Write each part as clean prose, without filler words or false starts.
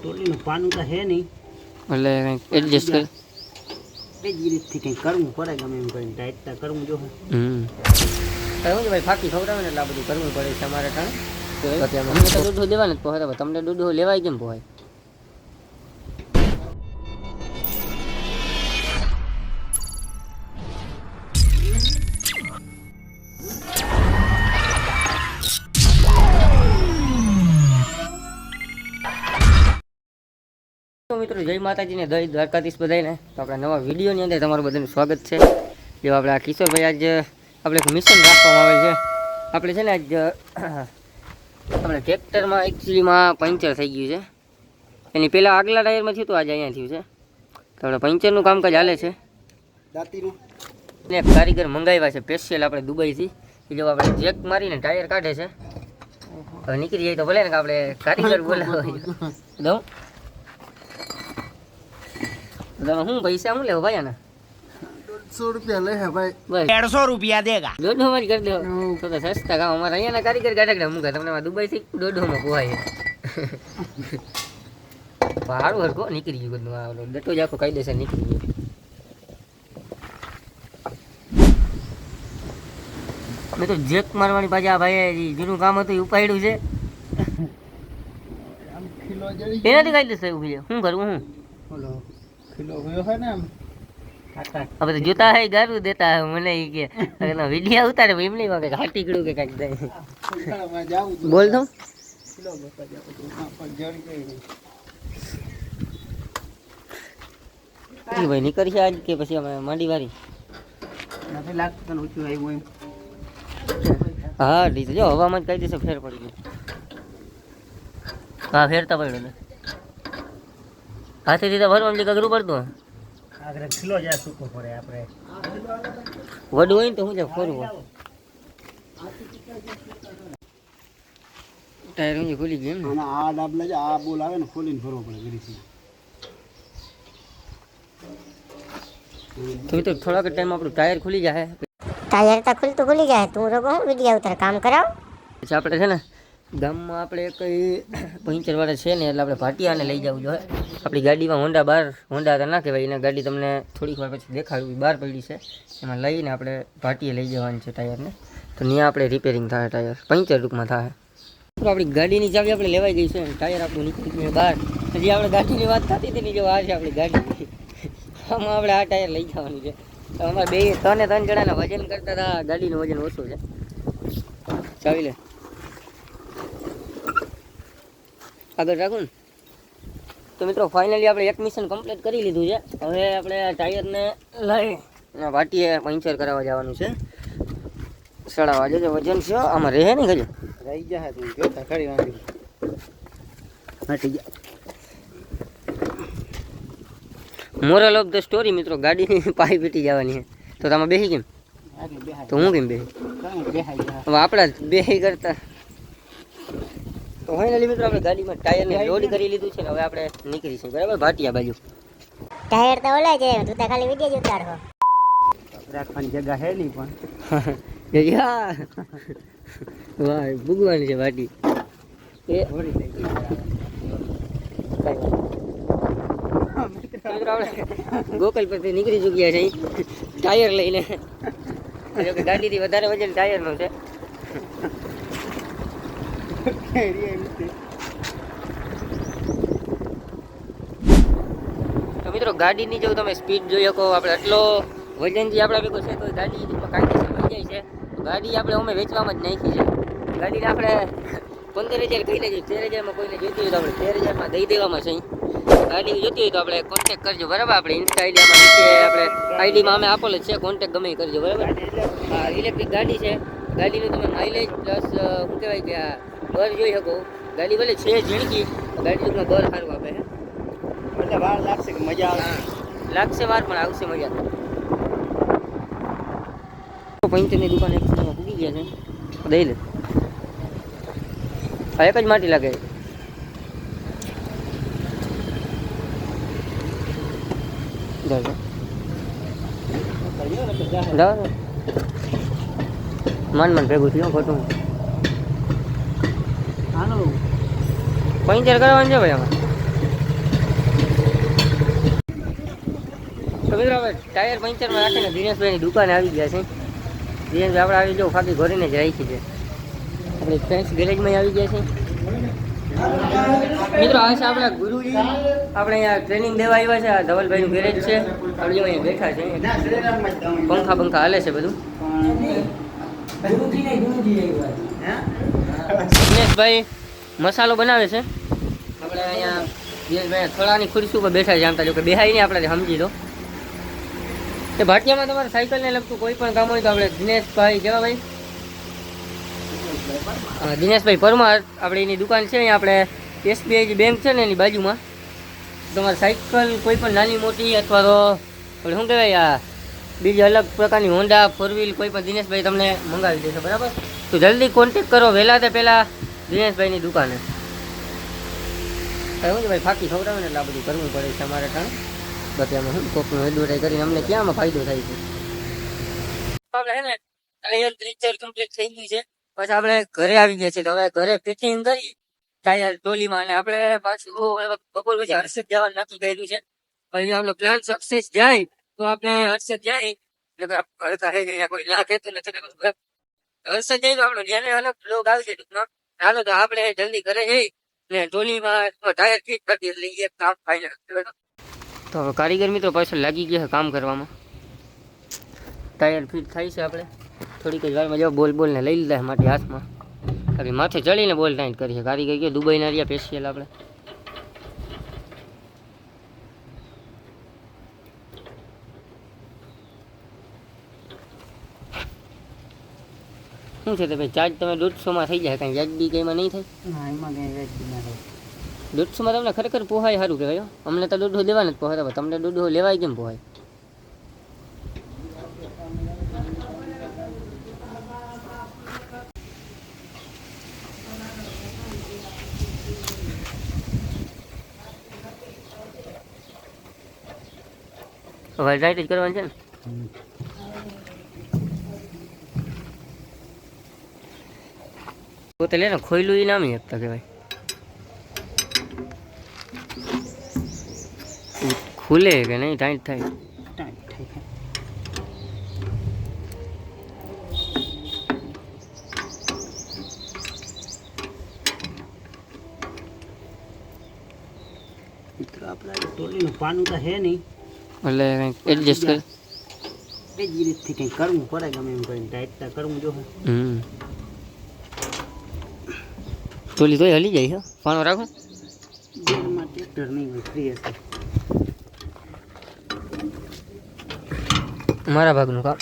ટોલીનું પાનું તો હે નહીં એટલે કંઈક એડજસ્ટ કરી એ જ રીતથી કંઈક કરવું પડે ગમે એમ કરીને ટાઈટ કરવું જો શું છે ભાઈ ફાકી ખવડાવે ને એટલે આ બધું કરવું પડે છે અમારે ટાણે અમને તો દૂધ દેવા ને પોહાય તમને દૂધ લેવાય કેમ પોહાય મિત્રો જય માતાજી ને જય દ્વારકાધીશ બધાને તો આપણા નવા વિડીયોની અંદર તમારું બધાનું સ્વાગત છે જો આપણે આ કિશોરભાઈ આજ આપણે એક મિશન રાખવામાં આવે છે આપણે છે ને આજ આપણે ટ્રેક્ટરમાં એકચ્યુઅલીમાં પંચર થઈ ગયું છે એની પહેલાં આગલા ટાયરમાં થયું તો આજે અહીંયા થયું છે તો આપણે પંચરનું કામકાજ હાલે છે દાંતીનું ને એક કારીગર મંગાવ્યા છે સ્પેશિયલ આપણે દુબઈથી એ જો આપણે જેક મારીને ટાયર કાઢે છે હવે નીકળી જાય તો ભલે ને કે આપણે કારીગર બોલાવવા દઉં તમે શું પૈસા શું લેવો ભાઈ આના 150 રૂપિયા લે હે ભાઈ બસ 150 રૂપિયા દેગા દોઢોમાં જ કરી દો તો સસ્તા કામ અમારે અહીંયાના કારીગર ગાઢકડા મૂકા તમને દુબઈથી દોઢોમાં પોહાય સારું હરકો નીકળી ગયું બધું આ દટો જ આખો કાયદેસર નીકળી ગયો મેં તો જેક મારવાની પાછી આ ભાઈ જૂનું કામ હતું એ ઉપાડ્યું છે એનાથી કાયદેસર એવું છે શું કરવું હું કિલો ગયો है ना अब तो जूता है गारू देता है मैंने ये अगर ना वीडियो उतारे एम नहीं वाके घाटी कड़ू के काट दे बोल दो किलो बता जाओ हां पर जड़ के भाई निकल છે આજ કે પછી અમે માંડી વારી નથી લાગતું તને ઊંચું આવ્યું એમ હા ડી જો હવામાં જ કઈ દેશે ફેર પડી ગયો હા ફેરતા પડ્યો ને હાથેથી તો ભરવાનું જે ગગરું પડતું આગળ કિલો જ્યાં સૂકો પડે આપણે વડું હોય ને તો શું છે ફરવું ટાયર ઊંચી ખુલી ગઈ એમ ને અને આ ડાબલા જે આ બોલ આવે ને ખોલીને ભરવો પડે ગરીસી તો મિત્રો થોડાક ટાઈમ આપણું ટાયર ખુલી જાય ટાયર તો ખુલી જાય તું રોગો વિડીયો ઉતાર કામ કરાવ પછી આપણે છે ને ગામમાં આપણે કઈ પંચરવાળા છે ને એટલે આપણે ભાટિયાને લઈ જવું જોઈએ આપણી ગાડીમાં હોન્ડા તો ના કહેવાય એને ગાડી તમને થોડીક વાર પછી દેખાડવી બહાર પડી છે એમાં લઈને આપણે ભાટીએ લઈ જવાનું છે ટાયરને તો ત્યાં આપણે રિપેરિંગ થાય ટાયર પંચર ટૂંકમાં થાય તો આપણી ગાડીની ચાવી આપણે લેવાઈ ગઈ છે ટાયર આપણું નીકળી ગયું બહાર હજી આપણે ગાડીની વાત થતી હતી ને જો આ છે આપણી ગાડી આમાં આપણે આ ટાયર લઈ જવાનું છે તો અમારે ત્રણ જણાના વજન કરતાં હતા ગાડીનું વજન ઓછું છે ચાવી લે આગળ રાખું ને તો મિત્રો ફાઇનલી આપણે એક મિશન કમ્પ્લીટ કરી લીધું છે હવે આપણે આ ટાયરને લઈ વાટીએ પંચર કરાવવા જવાનું છે સડાવવા જજો વજન છે આમાં રહે ને કજો રહી જાય તું જોતા ખરી વાંધી હટી ગયા મોરલ ઓફ ધ સ્ટોરી મિત્રો ગાડીની પાઈ પીટી જવાની છે તો તમે બેસી કેમ તો હું કેમ બેસી હવે આપણા બેસી કરતા તો ફાઇનલી મિત્રો આપણે ગાડીમાં ટાયરને લોડ કરી લીધું છે ને હવે આપણે નીકળીશું બરાબર ભાટિયા બાજુ ટાયર તો ઓલા છે તું તો ખાલી વિડીયો જ ઉતારવો રાખવાની જગ્યા હે નહીં પણ વાહ ભૂગવાની છે ભાટી એ ગોકલ પરથી નીકળી ચૂક્યા છે ટાયર લઈને ગાડીથી વધારે વજન ટાયરનું છે તો મિત્રો ગાડીની જો તમે સ્પીડ જોઈ શકો આપણે આટલો વજન જે આપણા ભેગો છે તો ગાડી કાયદેસર થઈ જાય છે ગાડી આપણે અમે વેચવામાં જ નાખી છે ગાડીને આપણે 15,000 કહી લેજો 13,000માં કોઈને જોઈતી હોય તો આપણે 13,000માં દઈ દેવામાં છે ગાડી જોઈતી હોય તો આપણે કોન્ટેક કરજો બરાબર આપણે ઇન્સ્ટા આઈડીમાં નીચે આપણે આઈડીમાં અમે આપેલો જ છે કોન્ટેક ગમે એ કરજો બરાબર હા ઇલેક્ટ્રિક ગાડી છે ગાડીનું તમે માઇલેજ પ્લસ શું કહેવાય કે આ બર જોઈ શકો ગાડી ભલે છે ઝીણકી ગાડી ટૂંકમાં બર સારું આપે છે એટલે વાર લાગશે કે મજા આવે લાગશે વાર પણ આવશે મજા પંચરની દુકાન એક સમયમાં પૂગી ગયા છે દઈ લે આ એક જ માટી લાગે મન ભેગું થયું ખોટું હાલો પંચર કરવાનું છે ભાઈ આમાં તો મિત્રો આપણે ટાયર પંચરમાં રાખીને દિનેશભાઈની દુકાને આવી ગયા છે. દિનેશભાઈ આપણે આવી જો ખાલી ઘોરીને જ રાખી છે. આપણે ફ્રેન્ડ્સ ગેરેજમાં આવી ગયા છે. મિત્રો આ છે આપણા ગુરુજી. આપણે અહીંયા ટ્રેનિંગ દેવા આવ્યા છે. આ ધવલભાઈનું ગેરેજ છે. આપણે અહીંયા બેઠા છે. પંખા હાલે છે બધું. દિનેશભાઈ મસાલો બનાવે છે. આપણે અહીંયા દિનેશભાઈ થોડાની ખુરશી ઉપર બેઠા છે. આમ જો કે બેહાઈ નહીં આપણે સમજી દો. તે ભાટિયામાં તમારે સાયકલને લગતું કોઈ પણ કામ હોય તો આપણે દિનેશભાઈ કેવા ભાઈ દિનેશભાઈ પરમાર આપણે એની દુકાન છે. અહીંયા આપણે SBI બેંક છે ને એની બાજુમાં. તમારે સાયકલ કોઈ પણ નાની મોટી અથવા તો આપણે શું કહેવાય આ બીજી અલગ પ્રકારની હોન્ડા 4 વ્હીલ કોઈ પણ દિનેશભાઈ તમને મંગાવી દેશે. બરાબર, તો જલ્દી કોન્ટેક કરો વહેલા તે પહેલાં દિનેશભાઈની દુકાને. શું છે ભાઈ ફાકી ખવડાવે ને એટલે આ બધું કરવું પડે છે અમારે ત્યાં. બાકી આમાં શું કોકનું એડવર્ટાઈઝ કરીને અમને ક્યાંમાં ફાયદો થાય છે. આપણે હે ને ટાયર કમ્પ્લીટ થઈ ગયું છે. પછી આપણે ઘરે આવી ગયા છે. તો હવે ઘરે ફિટિંગ કરી ટાયર ટ્રોલીમાં અને આપણે પાછું બપોર પછી હર્ષદ જવાનું નક્કી કર્યું છે. પછી આપણો પ્લાન સક્સેસ જાય તો આપણે હર્ષદ જાય કોઈ ના કહેતું નથી. હર્ષદ જાય તો આપણો જેને અલગ લોક આવશે ટૂંકમાં. હાલો તો આપણે જલ્દી ઘરે જઈ ને ટ્રોલીમાં ટાયર ફિટ કરી લઈએ. કામ ફાઇનલ. તો કારીગર મિત્રો પાછળ લાગી ગયા કામ કરવામાં. ટાયર ફિટ થાય છે. આપણે થોડીક જ વારમાં જો બોલને લઈ લીધા છે માટી હાથમાં. ખાલી માથે ચડીને બોલ ટાઈટ કરીએ. કારીગર ગયો દુબઈના રહ્યા સ્પેશિયલ આપણે. શું છે તો ભાઈ ચાર્જ તમે 150માં થઈ જાય. કાંઈ વ્યાજબી કંઈમાં નહીં થાય? હા, એમાં કંઈ વ્યાજબી ના થાય. 150માં તમને ખરેખર પોહાય સારું કહેવાય. અમને તો 150 લેવા નથી પોહાતા. તમને 150 લેવાય કેમ પોહાય? હવે રાઈટ જ કરવાની છે ને. પોતે લે ને ખોયલું એ નામી શકતા કહેવાય. ખુલે કે નહીં ટાઈટ થાય? ટાઈટ થાય. મિત્રો આપણા ટોલીનું પાનું તો હે નહીં એટલે કંઈક એડજસ્ટ કરે. બીજી રીતથી કંઈક કરવું પડે ગમે એમ કરીને ટાઈટ કરવું જો. ચોલી તોય હલી જાય છે. પાનો રાખો. જેમાં ટ્રેક્ટર નહીં હોય ફ્રી હશે. મારા ભાગનું કામ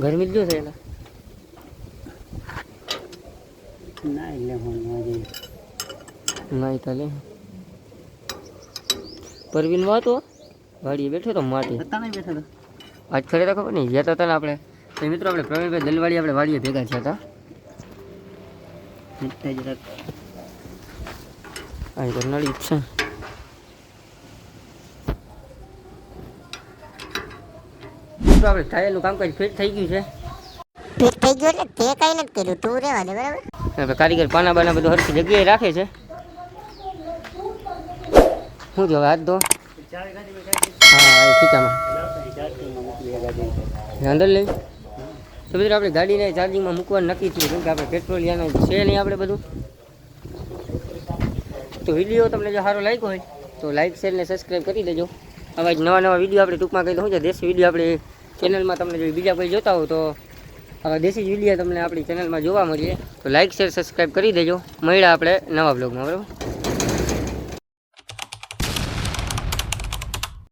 ગરમી જ જો થાય. ના એટલે હું આજે ના ચાલે. પરવીન વાતો વાડીએ બેઠો તો માટી હતા નહીં બેઠા હતા. આજ ખરેખર ખબર નહીં જતા હતા ને આપણે. તો મિત્રો આપણે પ્રવીણભાઈ દલવાડી આપણે વાડીએ ભેગા થયા હતા. જરાક અહીં કરનાળી છે. આપણે ટાયરનું કામકાજ ફિટ થઈ ગયું છે. ફિટ થઈ ગયું એટલે તે કાંઈ નથી કર્યું. તું રહેવા દે બરાબર. આપણે કારીગર પાના બાના બધું હરખી જગ્યાએ રાખે છે. શું થયું હવે હાથ દો? હા એ ખીચામાં અંદર લઈ. તો મિત્રો આપણે ગાડીને ચાર્જિંગમાં મૂકવાનું નક્કી થયું. કેમ કે આપણે પેટ્રોલ યાનું છે નહીં આપણે બધું. તો વિડીયો તમને જો સારો લાગ્યો હોય તો લાઇક શેર ને સબસ્ક્રાઈબ કરી દેજો. આવા જ નવા વિડીયો આપણે ટૂંકમાં કહી દઉં છે. દેશી વિડીયો આપણી ચેનલમાં તમને જો બીજા કોઈ જોતા હો તો આવા દેશી વિડીયો તમને આપણી ચેનલમાં જોવા મળીએ. તો લાઇક શેર સબસ્ક્રાઈબ કરી દેજો. મળ્યા આપણે નવા બ્લોગમાં. બરાબર.